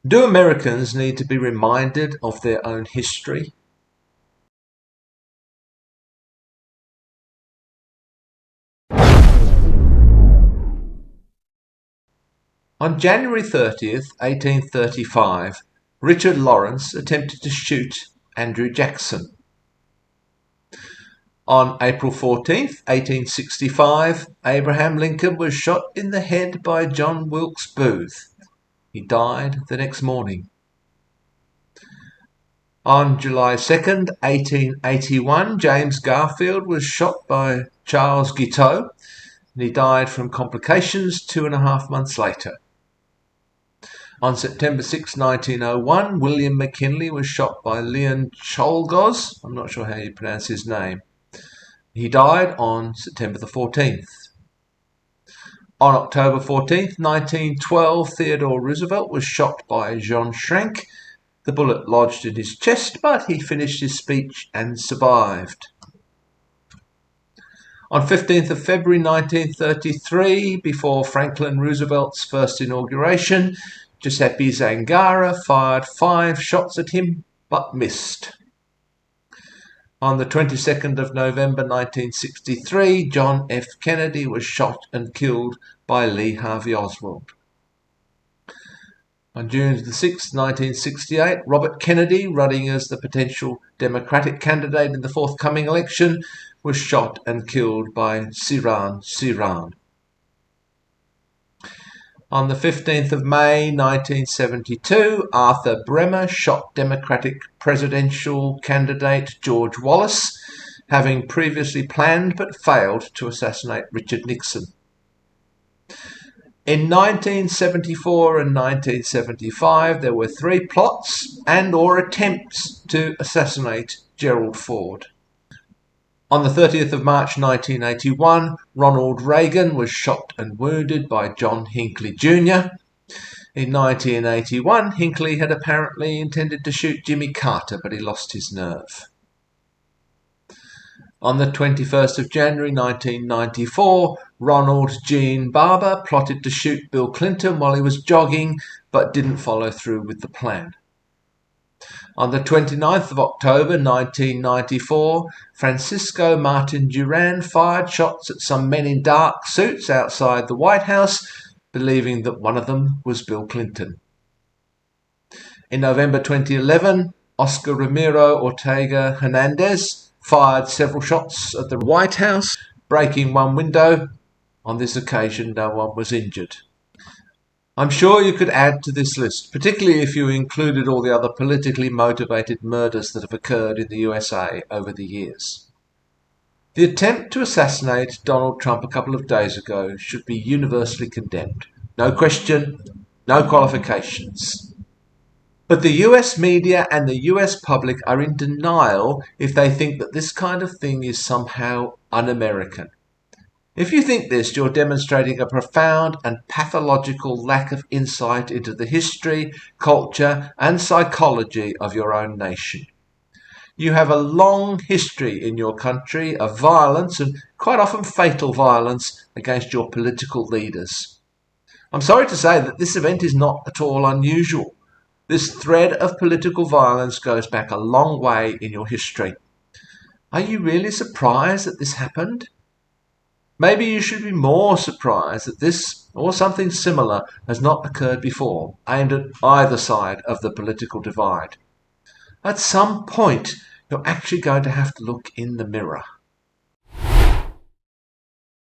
Do Americans need to be reminded of their own history? On January 30th, 1835, Richard Lawrence attempted to shoot Andrew Jackson. On April 14th, 1865, Abraham Lincoln was shot in the head by John Wilkes Booth. He died the next morning. On July 2nd, 1881, James Garfield was shot by Charles Guiteau, and he died from complications 2.5 months later. On September 6, 1901, William McKinley was shot by Leon Czolgosz. I'm not sure how you pronounce his name. He died on September 14th. On October 14th, 1912, Theodore Roosevelt was shot by John Schrank. The bullet lodged in his chest, but he finished his speech and survived. On 15th of February 1933, before Franklin Roosevelt's first inauguration, Giuseppe Zangara fired 5 shots at him, but missed. On the 22nd of November 1963, John F. Kennedy was shot and killed by Lee Harvey Oswald. On June 6, 1968, Robert Kennedy, running as the potential Democratic candidate in the forthcoming election, was shot and killed by Sirhan. On the 15th of May 1972, Arthur Bremer shot Democratic presidential candidate George Wallace, having previously planned but failed to assassinate Richard Nixon. In 1974 and 1975, there were 3 plots and/or attempts to assassinate Gerald Ford. On the 30th of March 1981, Ronald Reagan was shot and wounded by John Hinckley Jr. In 1981, Hinckley had apparently intended to shoot Jimmy Carter, but he lost his nerve. On the 21st of January 1994, Ronald Gene Barber plotted to shoot Bill Clinton while he was jogging, but didn't follow through with the plan. On the 29th of October 1994, Francisco Martin Duran fired shots at some men in dark suits outside the White House, believing that one of them was Bill Clinton. In November 2011, Oscar Ramiro Ortega Hernandez fired several shots at the White House, breaking one window. On this occasion, no one was injured. I'm sure you could add to this list, particularly if you included all the other politically motivated murders that have occurred in the USA over the years. The attempt to assassinate Donald Trump a couple of days ago should be universally condemned. No question, no qualifications. But the US media and the US public are in denial if they think that this kind of thing is somehow un-American. If you think this, you're demonstrating a profound and pathological lack of insight into the history, culture, and psychology of your own nation. You have a long history in your country of violence, and quite often fatal violence, against your political leaders. I'm sorry to say that this event is not at all unusual. This thread of political violence goes back a long way in your history. Are you really surprised that this happened? Maybe you should be more surprised that this, or something similar, has not occurred before, aimed at either side of the political divide. At some point, you're actually going to have to look in the mirror.